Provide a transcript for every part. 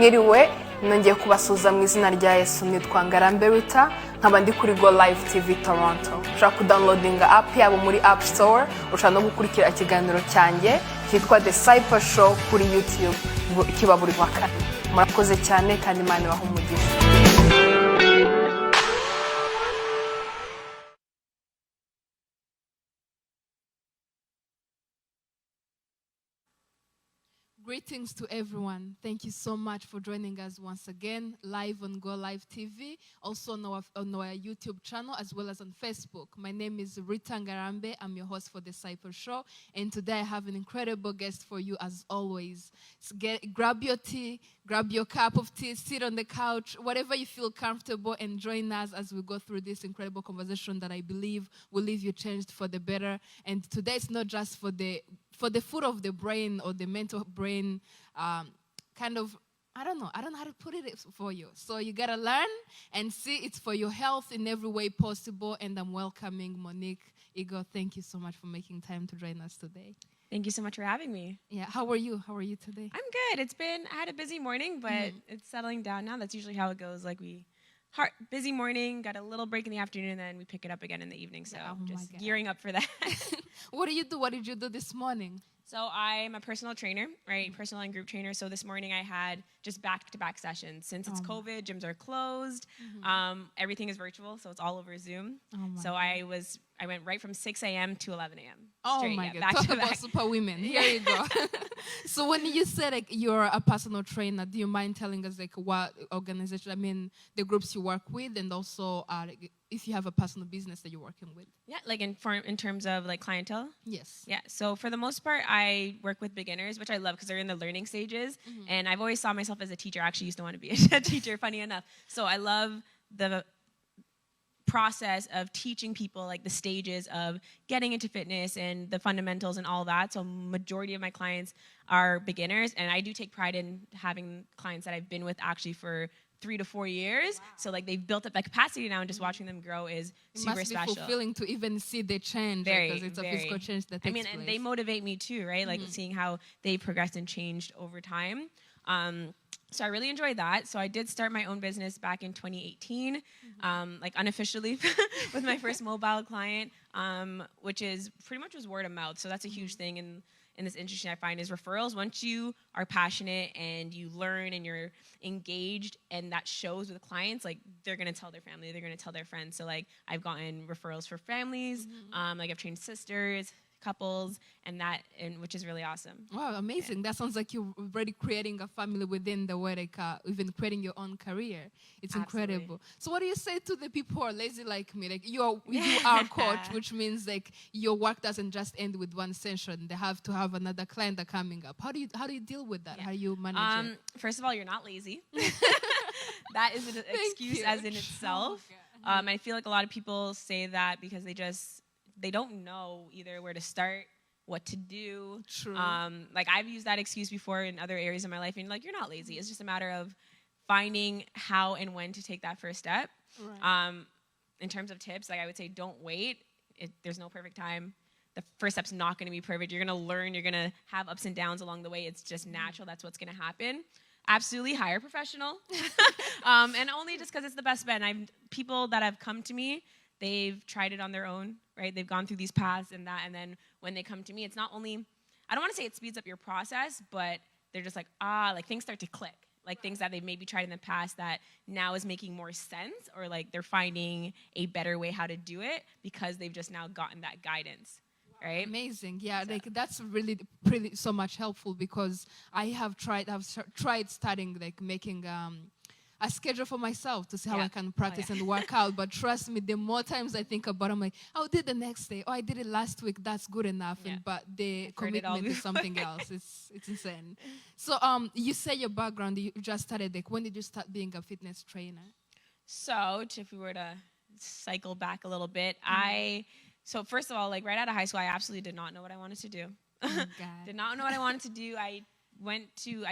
mwiriwe nongeye kubasuza mu izina rya Yesu nitwa Ngarambe Rita nkaba ndi kuri Go Live TV Toronto. Ushaka kudownloadinga app yabo muri App Store, ushaka no gukurikira ikiganiro cyanjye cyitwa The Cypher Show kuri YouTube kiba buri wa kane. Murakoze cyane kandi Imana ibahe umugisha. Greetings to everyone. Thank you so much for joining us once again live on Go Live TV, also on our YouTube channel as well as on Facebook. My name is Rita Ngarambe. I'm your host for The Cypher Show, and today I have an incredible guest for you as always. So grab your tea, grab your cup of tea, sit on the couch, whatever you feel comfortable, and join us as we go through this incredible conversation that I believe will leave you changed for the better. And today it's not just for the food of the brain or the mental brain, kind of, I don't know how to put it for you. So you got to learn and see it's for your health in every way possible. And I'm welcoming Monique. Igor, thank you so much for making time to join us today. Thank you so much for having me. Yeah, how are you? How are you today? I'm good. I had a busy morning, but it's settling down now. That's usually how it goes. Like busy morning, got a little break in the afternoon, and then we pick it up again in the evening. So just gearing up for that. What do you do? What did you do this morning? So I'm a personal trainer, right? Personal and group trainer. So this morning I had just back-to-back sessions. Since it's COVID, gyms are closed. Everything is virtual, so it's all over Zoom. So I went right from 6 a.m. to 11 a.m. Oh my God, talk about super women. Here you go. So when you said like you're a personal trainer, do you mind telling us like what organization, I mean the groups you work with, and also like, if you have a personal business that you're working with? Yeah, like in terms of like clientele? Yes. Yeah, so for the most part, I work with beginners, which I love because they're in the learning stages. And I've always saw myself as a teacher. I actually used to want to be a teacher, funny enough. So I love the process of teaching people like the stages of getting into fitness and the fundamentals and all that. So majority of my clients are beginners, and I do take pride in having clients that I've been with actually for 3 to 4 years. Wow. So like they've built up that capacity now, and just watching them grow is super special. It must be fulfilling to even see the change, because it's a physical change that takes place. And they motivate me too, right? Like seeing how they progressed and changed over time. So I really enjoyed that. So I did start my own business back in 2018, like unofficially with my first mobile client, which is pretty much was word of mouth. So that's a huge thing in this industry I find is referrals. Once you are passionate and you learn and you're engaged, and that shows with clients, like they're gonna tell their family, they're gonna tell their friends. So like I've gotten referrals for families, like I've trained sisters, couples, and which is really awesome. Wow, amazing. Yeah. That sounds like you're already creating a family within the way, like even creating your own career. It's incredible. So what do you say to the people who are lazy like me? Like you are a coach, which means like your work doesn't just end with one session. They have to have another client coming up. How do you deal with that? Yeah. How do you manage it? First of all, you're not lazy. That is an excuse as in itself. I feel like a lot of people say that because they don't know either where to start, what to do. True. Like I've used that excuse before in other areas of my life, and like you're not lazy. It's just a matter of finding how and when to take that first step. Right. In terms of tips, like I would say, don't wait. There's no perfect time. The first step's not going to be perfect. You're going to learn. You're going to have ups and downs along the way. It's just natural. That's what's going to happen. Absolutely hire a professional, and only just because it's the best bet. And people that have come to me, they've tried it on their own, right? They've gone through these paths and that, and then when they come to me, it's not only, I don't want to say it speeds up your process, but they're just like, like things start to click. Like things that they've maybe tried in the past that now is making more sense, or like they're finding a better way how to do it because they've just now gotten that guidance. Right? Amazing. Yeah, so. Like that's really pretty so much helpful, because I've tried starting like making a schedule for myself to see how I can practice and work out. But trust me, the more times I think about it, I'm like, I'll do it the next day. Oh, I did it last week. That's good enough. Yeah. But the commitment is something else. It's insane. So you say your background, you just started, like, when did you start being a fitness trainer? So if we were to cycle back a little bit, so first of all, like right out of high school, I absolutely did not know what I wanted to do. Did not know what I wanted to do. I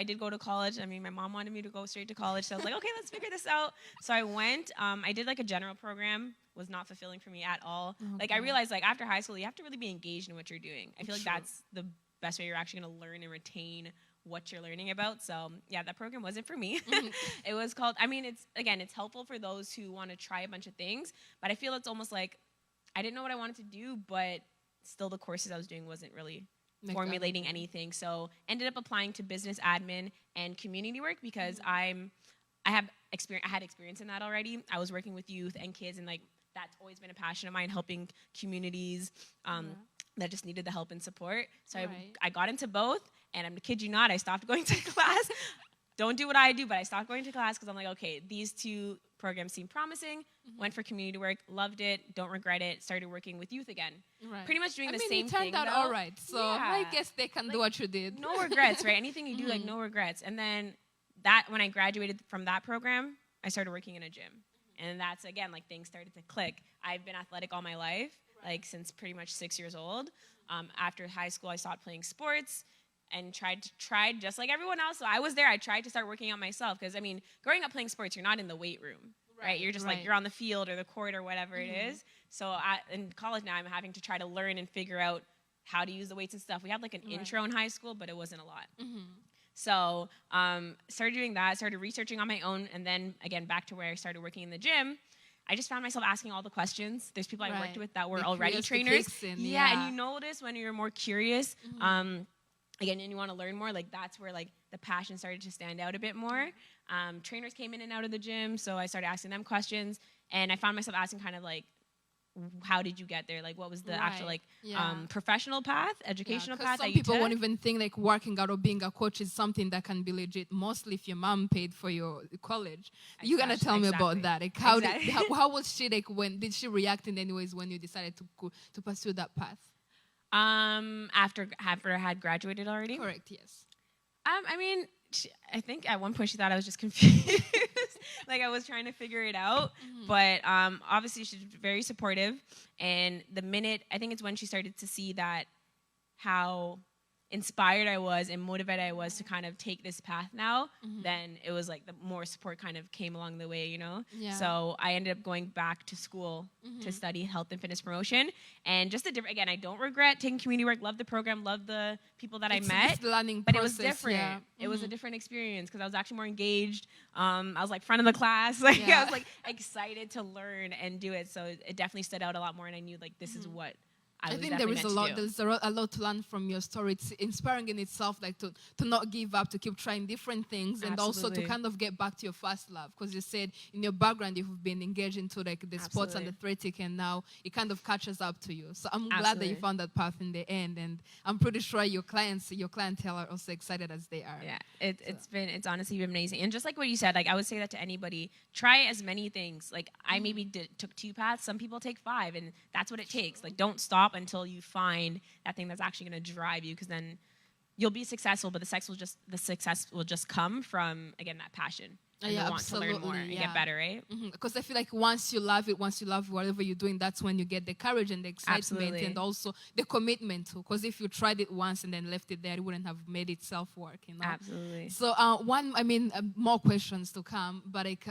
did go to college. I mean, my mom wanted me to go straight to college. So I was like, okay, let's figure this out. So I went. I did like a general program. Was not fulfilling for me at all. Okay. Like I realized like after high school, you have to really be engaged in what you're doing. I feel like that's the best way you're actually going to learn and retain what you're learning about. So yeah, that program wasn't for me. It was called, I mean, it's helpful for those who want to try a bunch of things, but I feel it's almost like I didn't know what I wanted to do, but still the courses I was doing wasn't really formulating anything. So ended up applying to business admin and community work because I had experience in that already. I was working with youth and kids, and like that's always been a passion of mine, helping communities that just needed the help and support. So I got into both, and I'm kid you not, I stopped going to class. Don't do what I do, but I stopped going to class because I'm like, okay, these two programs seem promising. Went for community work, loved it, don't regret it. Started working with youth again. Pretty much doing the same thing. It turned out all right, so I guess they can do what you did. No regrets, right? Anything you do, like no regrets. And then when I graduated from that program, I started working in a gym. And that's, again, like things started to click. I've been athletic all my life, like since pretty much 6 years old. After high school, I stopped playing sports and tried just like everyone else. So I was there. I tried to start working out myself because, I mean, growing up playing sports, you're not in the weight room, right? You're just like, you're on the field or the court or whatever it is. So in college now, I'm having to try to learn and figure out how to use the weights and stuff. We had like an intro in high school, but it wasn't a lot. So started doing that, started researching on my own, and then, again, back to where I started working in the gym. I just found myself asking all the questions. There's people I worked with that were already trainers. And you notice when you're more curious, again, and you want to learn more, like that's where like the passion started to stand out a bit more. Trainers came in and out of the gym, so I started asking them questions, and I found myself asking kind of like, how did you get there? Like, what was the actual like professional path, educational path that you took? Some people won't even think like working out or being a coach is something that can be legit. Mostly if your mom paid for your college. You're gonna tell me about that. Like, how was she like? When did she react in any ways when you decided to pursue that path? After I had graduated already. Correct. Yes. I mean, I think at one point she thought I was just confused. Like I was trying to figure it out. But obviously she's very supportive. And the minute, I think it's when she started to see that how inspired I was and motivated I was to kind of take this path now, then it was like the more support kind of came along the way, you know? Yeah. So I ended up going back to school to study health and fitness promotion. And just again, I don't regret taking community work, love the program, love the people that I met. But it was different. Yeah. It was a different experience because I was actually more engaged. I was like front of the class. Like I was like excited to learn and do it. So it definitely stood out a lot more, and I knew like this is what I think there is there's a lot to learn from your story. It's inspiring in itself, like to not give up, to keep trying different things, and also to kind of get back to your first love. Because you said in your background you've been engaged into like the sports and athletic, and now it kind of catches up to you. So I'm glad that you found that path in the end, and I'm pretty sure your clientele are also excited as they are. Yeah, it's honestly been amazing. And just like what you said, like I would say that to anybody, try as many things. Like I maybe took 2 paths. Some people take 5, and that's what it takes. Like don't stop until you find that thing that's actually going to drive you, because then you'll be successful, but the success will just come from, again, that passion and the want to learn more and get better, right? Because I feel like once you love whatever you're doing, that's when you get the courage and the excitement and also the commitment too. Because if you tried it once and then left it there, it wouldn't have made itself work, you know? Absolutely. So more questions to come, but like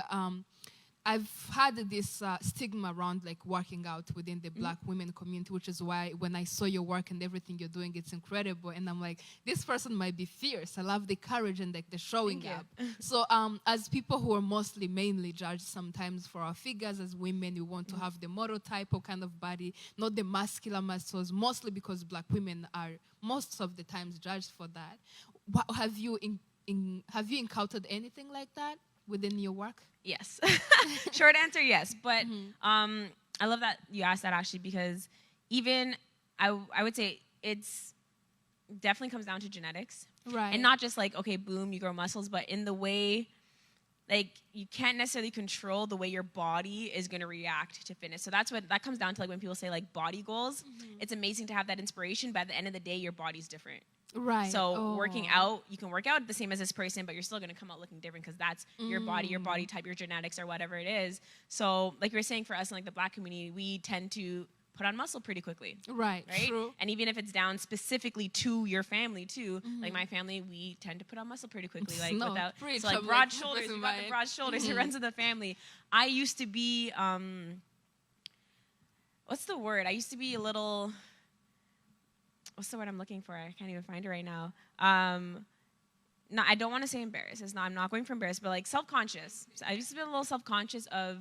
I've had this stigma around like working out within the Black women community, which is why when I saw your work and everything you're doing, it's incredible. And I'm like, this person might be fierce. I love the courage and like the showing up. So as people who are mainly judged sometimes for our figures as women, we want to have the model type of kind of body, not the muscular muscles, mostly because Black women are most of the times judged for that. Have you encountered anything like that within your work? Yes. Short answer, yes. But I love that you asked that, actually, because even I would say it's definitely comes down to genetics. Right. And not just like, okay, boom, you grow muscles, but in the way, like, you can't necessarily control the way your body is going to react to fitness. So that comes down to like when people say like body goals. It's amazing to have that inspiration, but at the end of the day, your body's different. Right. So working out, you can work out the same as this person, but you're still going to come out looking different because that's your body type, your genetics, or whatever it is. So like you were saying, for us in like the Black community, we tend to put on muscle pretty quickly. Right. True. And even if it's down specifically to your family too, like my family, we tend to put on muscle pretty quickly. Like like broad shoulders. You got the broad shoulders. It runs in the family. I used to be, what's the word? I used to be a little... What's the word I'm looking for? I can't even find it right now. not, I don't want to say embarrassed. It's not, I'm not going for embarrassed, but like self-conscious. So I used to be a little self-conscious of,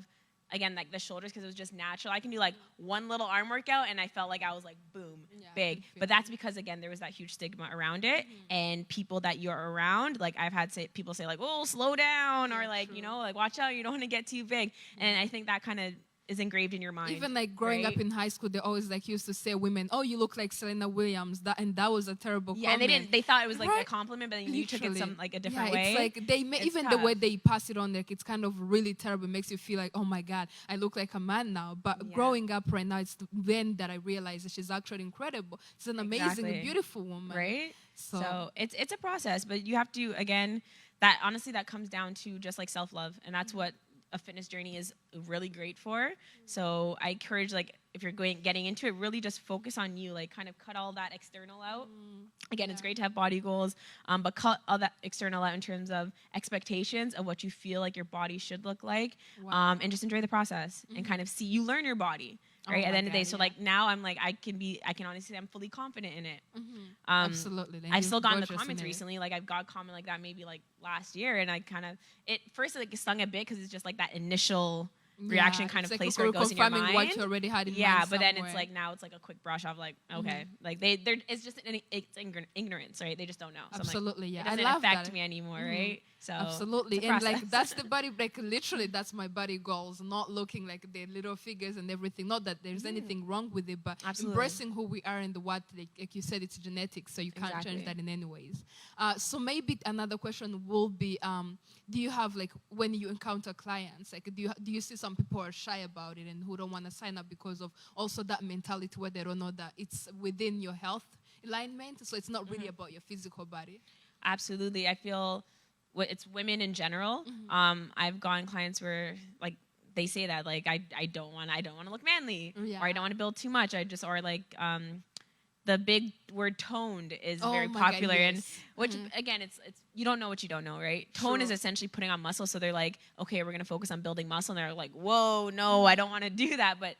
again, like the shoulders, because it was just natural. I can do like one little arm workout and I felt like I was like, boom, big. But that's because, again, there was that huge stigma around it. And people that you're around, like I've had people say like, oh, slow down, or like, you know, like watch out, you don't want to get too big. And I think that kind of is engraved in your mind. Even like growing up in high school, they always like used to say women, "Oh, you look like Serena Williams." That was a terrible comment. And they thought it was like a compliment, but then you took it some like a different way. It's like even tough. The way they pass it on, like it's kind of really terrible. It makes you feel like, oh my God, I look like a man now. But growing up right now, it's then that I realized that she's actually incredible. She's an amazing, beautiful woman. Right. So it's a process, but you have to, again, that honestly that comes down to just like self-love, and that's what a fitness journey is really great for. So I encourage, like, if you're getting into it, really just focus on you, like kind of cut all that external out. Again, it's great to have body goals, but cut all that external out in terms of expectations of what you feel like your body should look like, and just enjoy the process and kind of you learn your body. Right, at the end of the day. So like now I'm like, I can honestly say I'm fully confident in it. Absolutely. I've still gotten the comments recently. Like I've got a comment like that maybe like last year, and I kind of, first like stung a bit because it's just like that initial reaction kind of place where it goes in your mind. What you already had in mind but somewhere. then it's like now it's like a quick brush off, like okay, like it's just it's ignorance, right? They just don't know. So absolutely, like, it doesn't affect me anymore, right? So absolutely, and like that's the body, like literally that's my body goals. Not looking like the little figures and everything. Not that there's anything wrong with it, but embracing who we are and what, like you said, it's genetics, so you can't change that in any ways. So maybe another question will be, do you have like when you encounter clients, like do you see some people are shy about it and who don't want to sign up because of also that mentality where they don't know that it's within your health alignment, so it's not really about your physical body? Absolutely, I feel it's women in general. I've gotten clients where like they say that like I don't want to look manly, or I don't want to build too much. Or like the big word toned is very popular, and which again, it's you don't know what you don't know, right? Tone is essentially putting on muscle. So they're like, okay, we're gonna focus on building muscle, and they're like, whoa, no, I don't want to do that. But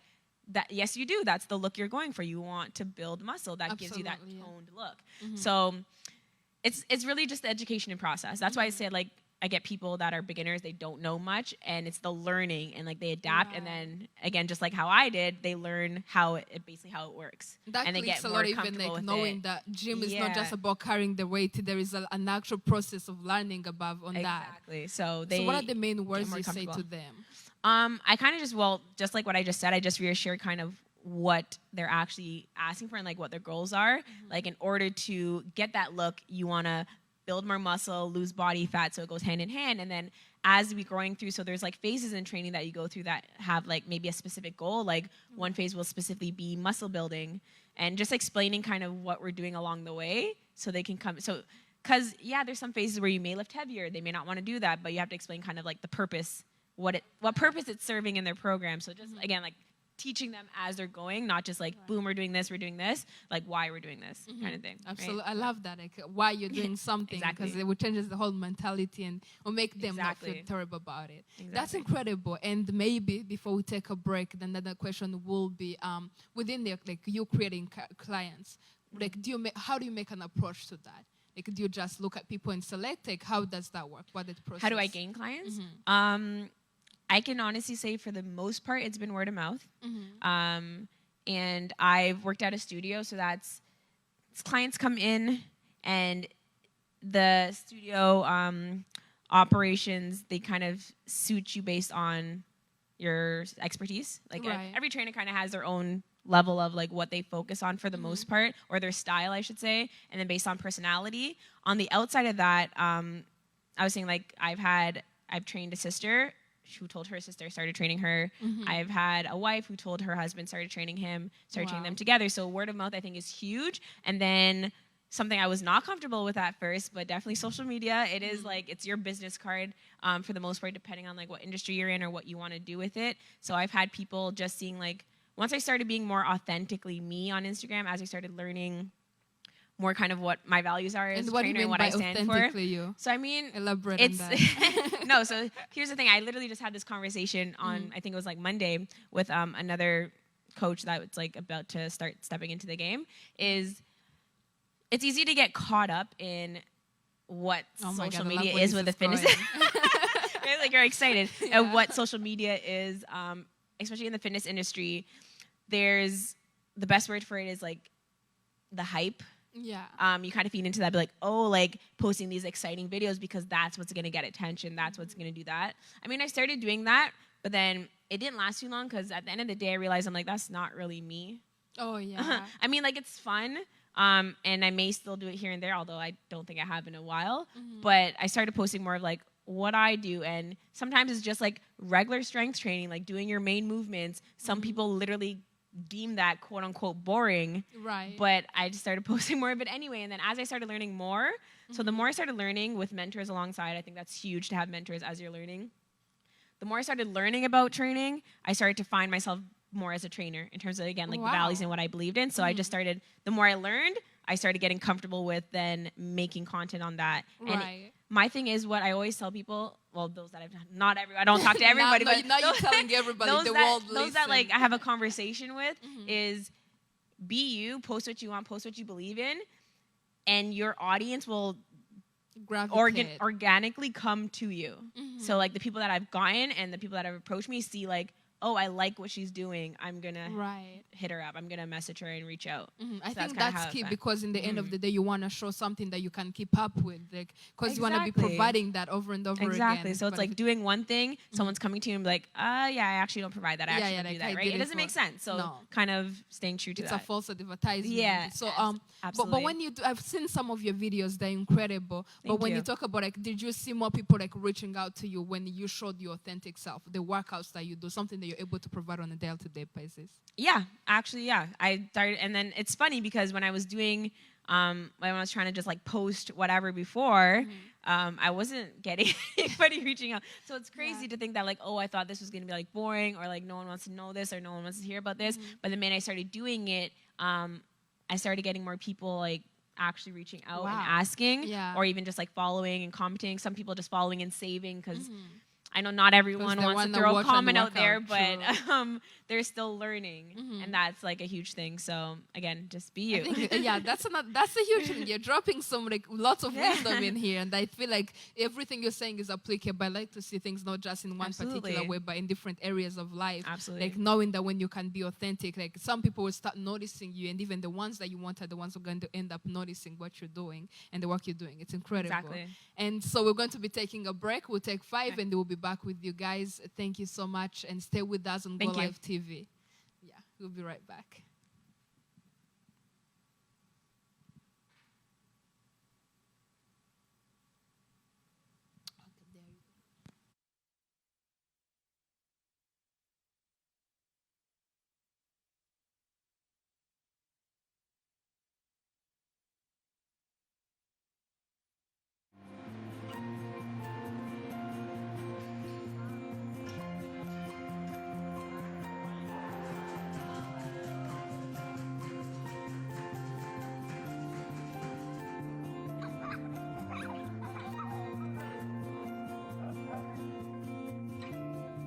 yes, you do. That's the look you're going for. You want to build muscle. That gives you that toned look. So it's really just the education and process. That's why I say like I get people that are beginners, they don't know much, and it's the learning, and like they adapt, and then again, just like how I did, they learn basically how it works, that and they get more comfortable like with knowing that gym is not just about carrying the weight. There is an actual process of learning that. Exactly. So what are the main words you say to them? I kind of just like what I just said, I just reassure kind of what they're actually asking for and like what their goals are. Like in order to get that look, you want to build more muscle, lose body fat, so it goes hand in hand. And then as we growing through, so there's like phases in training that you go through that have like maybe a specific goal. Like one phase will specifically be muscle building, and just explaining kind of what we're doing along the way so they can come. So, because there's some phases where you may lift heavier, they may not want to do that, but you have to explain kind of like the purpose, what purpose it's serving in their program. So just again, like teaching them as they're going, not just like, boom, we're doing this, like why we're doing this kind of thing. Absolutely. Right? I love that. Like why you're doing something, because it will change the whole mentality and will make them not feel terrible about it. That's incredible. And maybe before we take a break, then another question will be within the, like you creating clients, like how do you make an approach to that? Like do you just look at people and select? Like how does that work? What is the process? How do I gain clients? I can honestly say for the most part, it's been word of mouth. And I've worked at a studio, so that's clients come in, and the studio operations, they kind of suit you based on your expertise. Like every trainer kind of has their own level of like what they focus on for the most part, or their style, I should say, and then based on personality. On the outside of that, I was saying like I've trained a sister who told her sister started training her. I've had a wife who told her husband started training him, training them together. So word of mouth, I think, is huge. And then something I was not comfortable with at first, but definitely social media. It is like, it's your business card for the most part, depending on like what industry you're in or what you want to do with it. So I've had people just seeing like, once I started being more authentically me on Instagram, as I started learning more kind of what my values are as a trainer and what I stand for. You? So I mean, elaborate on that. No, so here's the thing. I literally just had this conversation on, I think it was like Monday, with another coach that was like about to start stepping into the game. Is it's easy to get caught up in what Oh my social God, I media love where is this with the is fitness. going. Right? Like you're excited at what social media is, especially in the fitness industry. There's the best word for it is like the hype. Yeah. You kind of feed into that, be like, oh, like posting these exciting videos because that's what's going to get attention. That's what's going to do that. I mean, I started doing that, but then it didn't last too long because at the end of the day, I realized I'm like, that's not really me. Oh, yeah. I mean, like it's fun. And I may still do it here and there, although I don't think I have in a while. But I started posting more of like what I do. And sometimes it's just like regular strength training, like doing your main movements. Some people literally deem that quote unquote boring. Right. But I just started posting more of it anyway. And then as I started learning more, so the more I started learning with mentors alongside, I think that's huge to have mentors as you're learning. The more I started learning about training, I started to find myself more as a trainer in terms of, again, like the values and what I believed in. So I just started, the more I learned, I started getting comfortable with then making content on that. Right. And my thing is what I always tell people, well, those that I've done, not everybody, I don't talk to everybody. now, but now you're telling everybody, the world those that like I have a conversation with is be you, post what you want, post what you believe in, and your audience will organically come to you. So like the people that I've gotten and the people that have approached me see like, oh, I like what she's doing. I'm going to hit her up. I'm going to message her and reach out. I think that's key because in the end of the day, you want to show something that you can keep up with. Because you want to be providing that over and over again. Exactly. So it's like doing one thing, someone's coming to you and be like, yeah, I actually don't provide that. I actually don't do that, right? It doesn't make sense. So kind of staying true to that. It's a false advertisement. Yeah. So, absolutely. But when you do, I've seen some of your videos, they're incredible. Thank when you you talk about like, did you see more people like reaching out to you when you showed your authentic self, the workouts that you do, something that you're able to provide on a day-to-day basis? Yeah, actually, yeah. I started, and then it's funny because when I was doing, when I was trying to just like post whatever before, I wasn't getting anybody reaching out. So it's crazy to think that like, oh, I thought this was going to be like boring or like no one wants to know this or no one wants to hear about this. But the minute I started doing it, I started getting more people like actually reaching out and asking or even just like following and commenting. Some people just following and saving because I know not everyone wants to throw a comment out there, but they're still learning, and that's like a huge thing. So again, just be you. I think, that's a huge thing. You're dropping some like lots of wisdom in here, and I feel like everything you're saying is applicable. I like to see things not just in one particular way, but in different areas of life. Absolutely. Like knowing that when you can be authentic, like some people will start noticing you, and even the ones that you want are the ones who are going to end up noticing what you're doing and the work you're doing. It's incredible. Exactly. And so we're going to be taking a break. We'll take 5, and we'll be back with you guys. Thank you so much, and stay with us on Go Live TV. Yeah, we'll be right back.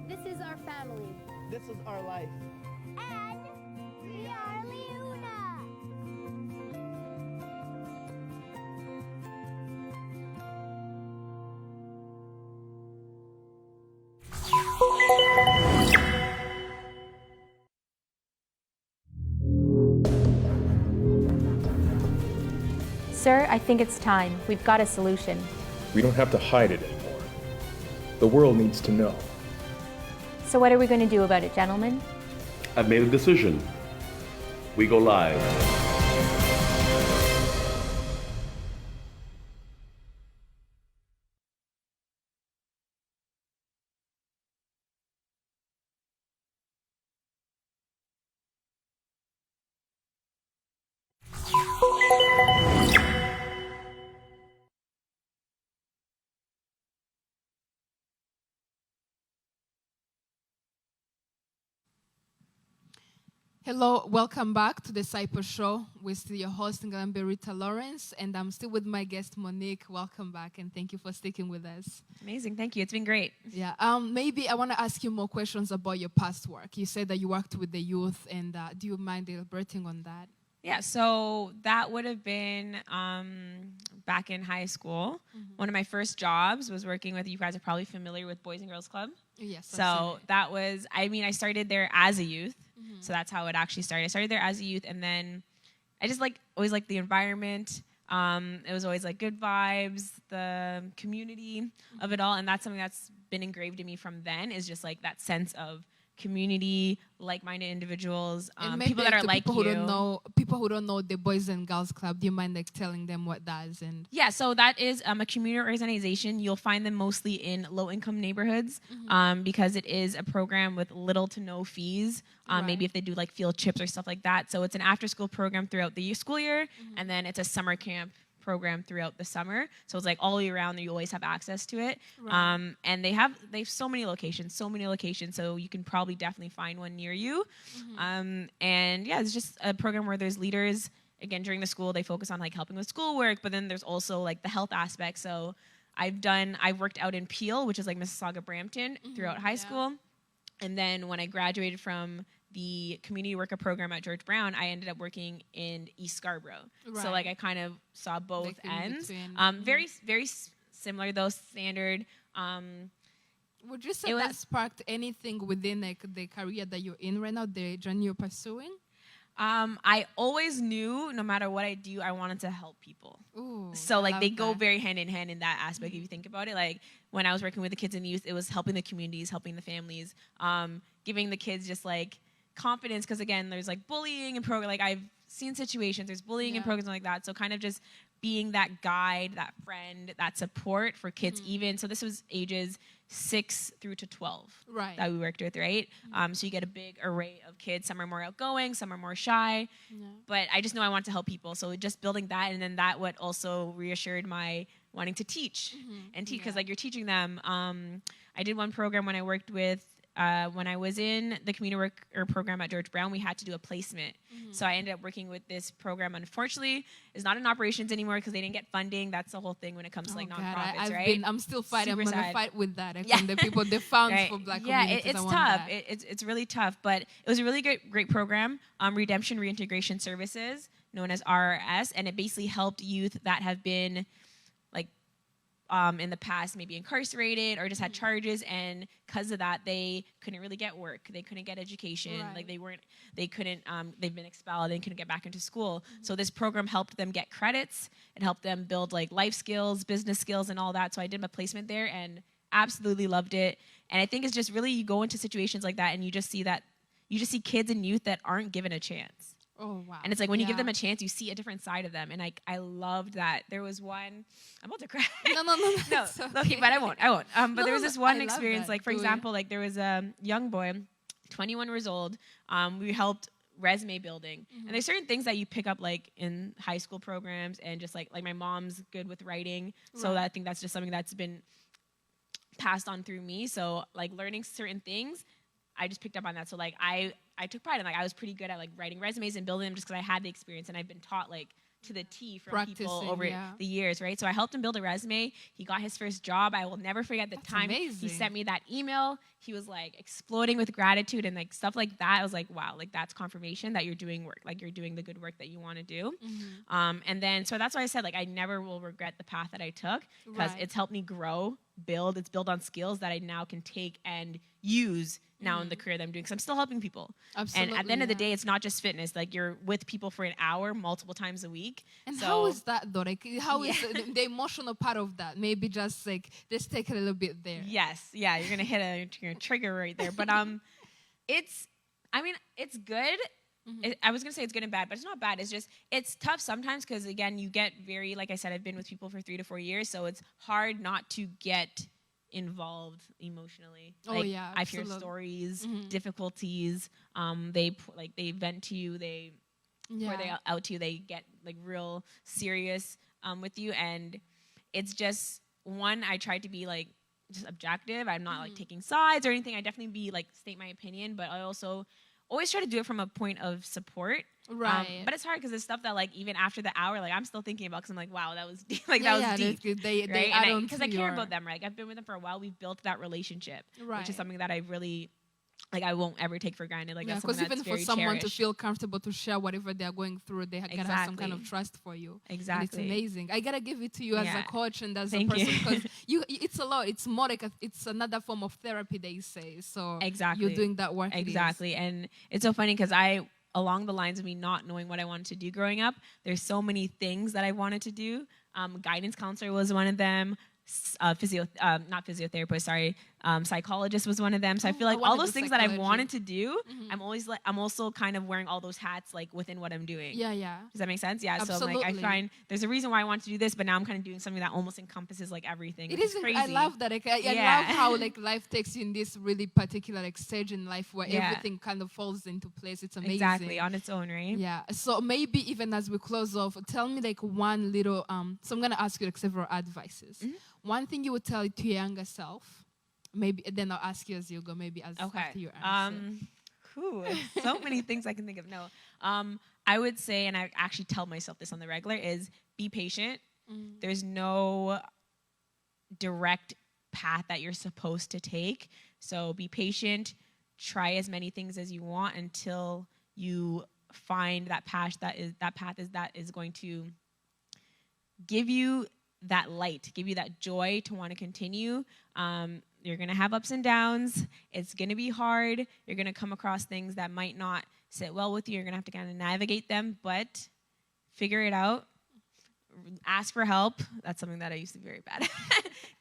This is our family. This is our life. And we are Leuna. Sir, I think it's time. We've got a solution. We don't have to hide it anymore. The world needs to know. So what are we going to do about it, gentlemen? I've made a decision. We go live. Hello, welcome back to the Cypher Show. We're still your host, Rita Lawrence, and I'm still with my guest, Monique. Welcome back, and thank you for sticking with us. Amazing, thank you. It's been great. Yeah, maybe I want to ask you more questions about your past work. You said that you worked with the youth, and do you mind elaborating on that? Yeah, so that would have been back in high school. One of my first jobs was working with, you guys are probably familiar with Boys and Girls Club. Yes. So that was, I started there as a youth. So that's how it actually started. I started there as a youth, and then I just always liked the environment. It was always like good vibes, the community of it all. And that's something that's been engraved in me from then, is just like that sense of community, like-minded individuals, And people that are like people you. People who don't know the Boys and Girls Club, do you mind like telling them what that is? And Yeah, so that is a community organization. You'll find them mostly in low-income neighborhoods because it is a program with little to no fees. Maybe if they do like field trips or stuff like that. So it's an after-school program throughout the school year, and then it's a summer camp program throughout the summer. So it's like all year round, you always have access to it. Right. And they have so many locations. So you can probably definitely find one near you. And yeah, it's just a program where there's leaders. Again, during the school, they focus on like helping with schoolwork, but then there's also like the health aspect. So I've worked out in Peel, which is like Mississauga, Brampton, throughout high school. And then when I graduated from the community worker program at George Brown, I ended up working in East Scarborough. Right. So like I kind of saw both Like in ends. between. Very, very similar though, standard. Would you say that sparked anything within like the career that you're in right now, the journey you're pursuing? I always knew no matter what I do, I wanted to help people. Ooh, So like they go that. very hand in hand in that aspect. If you think about it, like when I was working with the kids and youth, it was helping the communities, helping the families, giving the kids just like confidence. Because again, there's like bullying and program. Like I've seen situations, there's bullying and programs like that. So kind of just being that guide, that friend, that support for kids. Even so, this was ages 6 through to 12 that we worked with, right? So you get a big array of kids. Some are more outgoing, some are more shy. But I just know I want to help people. So just building that, and then that what also reassured my wanting to teach and teach, because like you're teaching them. I did one program when I worked with, when I was in the community worker program at George Brown, we had to do a placement. So I ended up working with this program. Unfortunately, it's not in operations anymore because they didn't get funding. That's the whole thing when it comes to like nonprofits, right? I'm still fighting. Super I'm gonna sad. fight with that. From the people, the funds for Black communities. It's tough. It's really tough, but it was a really great program. Redemption Reintegration Services, known as RRS, and it basically helped youth that have been like in the past maybe incarcerated or just had charges, and because of that they couldn't really get work, they couldn't get education, like they've been expelled and couldn't get back into school. So this program helped them get credits, it helped them build like life skills, business skills and all that. So I did my placement there and absolutely loved it. And I think it's just really, you go into situations like that and you just see kids and youth that aren't given a chance. Oh, wow. And it's like when you give them a chance, you see a different side of them. And I loved that. There was one, I'm about to cry. No. No, okay, but I won't. But there was this one experience, that. like for example, like there was a young boy, 21 years old. We helped resume building. And there's certain things that you pick up like in high school programs, and just like my mom's good with writing. So I think that's just something that's been passed on through me. So like learning certain things, I just picked up on that. So like I took pride in, like I was pretty good at like writing resumes and building them just because I had the experience and I've been taught like to the T from people over the years, right? So I helped him build a resume. He got his first job. I will never forget the time he sent me that email. He was like exploding with gratitude and like stuff like that. I was like, wow, like that's confirmation that you're doing work, like you're doing the good work that you want to do. And then, so that's why I said like I never will regret the path that I took, because it's helped me grow, build. It's built on skills that I now can take and use now in the career that I'm doing, because I'm still helping people. Absolutely, and at the end of the day, it's not just fitness. Like you're with people for an hour, multiple times a week. And how is that though? Like how is the emotional part of that? Maybe just like, let's take it a little bit there. Yes, yeah, you're gonna hit a trigger right there. But it's good. I was gonna say it's good and bad, but it's not bad. It's tough sometimes because again, you get very, like I said, I've been with people for 3 to 4 years, so it's hard not to get involved emotionally. I've heard stories, difficulties. They vent to you. They pour they out to you. They get like real serious with you, and it's just one. I tried to be like just objective. I'm not like taking sides or anything. I definitely state my opinion, but I also always try to do it from a point of support. Right. But it's hard because it's stuff that like even after the hour, like I'm still thinking about, because I'm like, wow, that was deep. That was deep. Because I care about them, right? I've been with them for a while. We've built that relationship, which is something that I really like I won't ever take for granted. Like Yeah, that's because something even that's for very someone to cherished. feel comfortable to share whatever they're going through, they gotta have some kind of Exactly. trust for you. And it's Exactly. amazing. I gotta give it to you as a Yeah. coach and as Thank a person you. because it's a lot. It's more like it's another form of therapy, they say. So Exactly. you're doing that work. Exactly. And it's so funny because along the lines of me not knowing what I wanted to do growing up, there's so many things that I wanted to do. Guidance counselor was one of them. Not physiotherapist, sorry. Psychologist was one of them. So I feel I like wanna all do those things that I've psychology. wanted to do, I'm also kind of wearing all those hats like within what I'm doing. Yeah, yeah. Does that make sense? Yeah. So like I Absolutely. find there's a reason why I want to do this, but now I'm kind of doing something that almost encompasses like everything. It which is. crazy. I love that. Like, I Yeah. love how like life takes you in this really particular like stage in life where Yeah. everything kind of falls into place. It's amazing. Exactly, on its own, right? Yeah. So maybe even as we close off, tell me like one little. So I'm gonna ask you like several advices. Mm-hmm. One thing you would tell to your younger self. Maybe then I'll ask you as you go. Maybe as Okay. after your answer. So many things I can think of. No. I would say, and I actually tell myself this on the regular, is be patient. There's no direct path that you're supposed to take. So be patient. Try as many things as you want until you find that path that is going to give you that light, give you that joy to want to continue. You're going to have ups and downs. It's going to be hard. You're going to come across things that might not sit well with you. You're going to have to kind of navigate them, but figure it out. Ask for help. That's something that I used to be very bad at.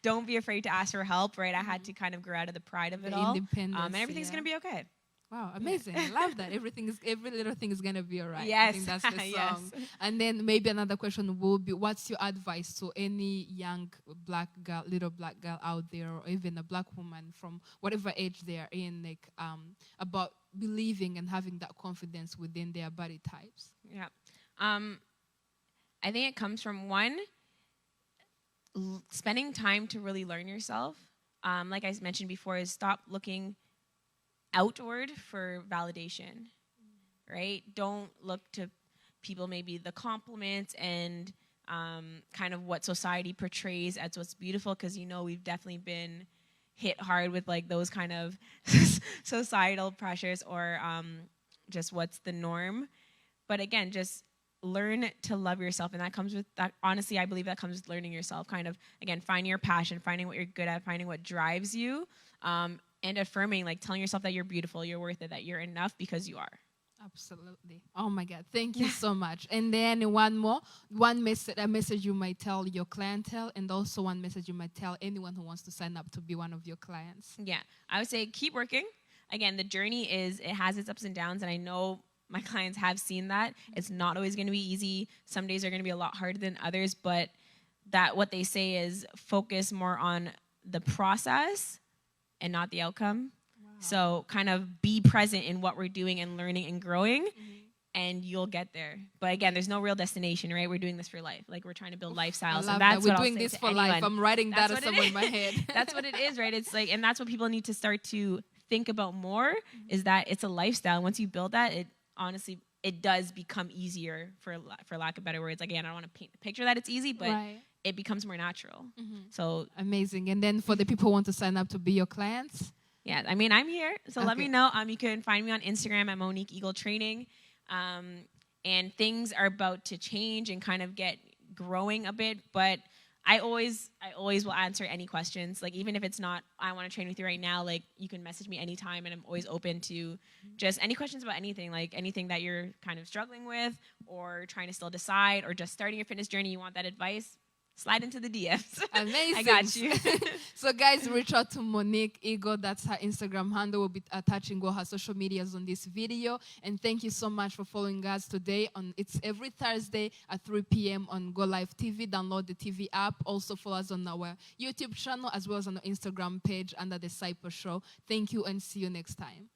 Don't be afraid to ask for help, right? I had to kind of grow out of the pride of it The all. independence, And everything's yeah. going to be okay. Wow, amazing. I love that. Every little thing is gonna be alright. I Yes. think that's the song. Yes. And then maybe another question will be, what's your advice to any young black girl, little black girl out there, or even a black woman from whatever age they are in, like about believing and having that confidence within their body types? Yeah. I think it comes from one, spending time to really learn yourself. Like I mentioned before, is stop looking outward for validation, right? Don't look to people, maybe the compliments and kind of what society portrays as what's beautiful, because we've definitely been hit hard with like those kind of societal pressures or just what's the norm. But again, just learn to love yourself, and that comes with that. Honestly, I believe that comes with learning yourself, kind of again finding your passion, finding what you're good at, finding what drives you, and affirming, like telling yourself that you're beautiful, you're worth it, that you're enough because you are. Absolutely. Oh my God. Thank you so much. And then a message you might tell your clientele, and also one message you might tell anyone who wants to sign up to be one of your clients. Yeah, I would say keep working. Again, the journey it has its ups and downs, and I know my clients have seen that. It's not always going to be easy. Some days are going to be a lot harder than others, but that what they say is focus more on the process and not the outcome. Wow. So kind of be present in what we're doing and learning and growing, and you'll get there. But again, there's no real destination, right? We're doing this for life. Like we're trying to build lifestyles. I love and that's that. We're what doing I'll say this to for anyone. life. I'm writing That's that what somewhere it in my head. That's what it is, right? It's like, and that's what people need to start to think about more, is that it's a lifestyle. Once you build that, it honestly, it does become easier, for lack of better words. Like, again, I don't want to paint the picture that it's easy, but it becomes more natural. So amazing. And then for the people who want to sign up to be your clients, yeah, I mean, I'm here. So let me know. You can find me on Instagram at Monique Eagle Training. And things are about to change and kind of get growing a bit, but I always will answer any questions. Like, even if it's not, I want to train with you right now, like, you can message me anytime, and I'm always open to just any questions about anything, like anything that you're kind of struggling with or trying to still decide, or just starting your fitness journey, you want that advice, slide into the DMs. Amazing. I got you. So guys, reach out to Monique Eagle. That's her Instagram handle. We'll be attaching all her social medias on this video. And thank you so much for following us today. It's every Thursday at 3 p.m. on Go Live TV. Download the TV app. Also follow us on our YouTube channel as well as on our Instagram page under The Cyper Show. Thank you, and see you next time.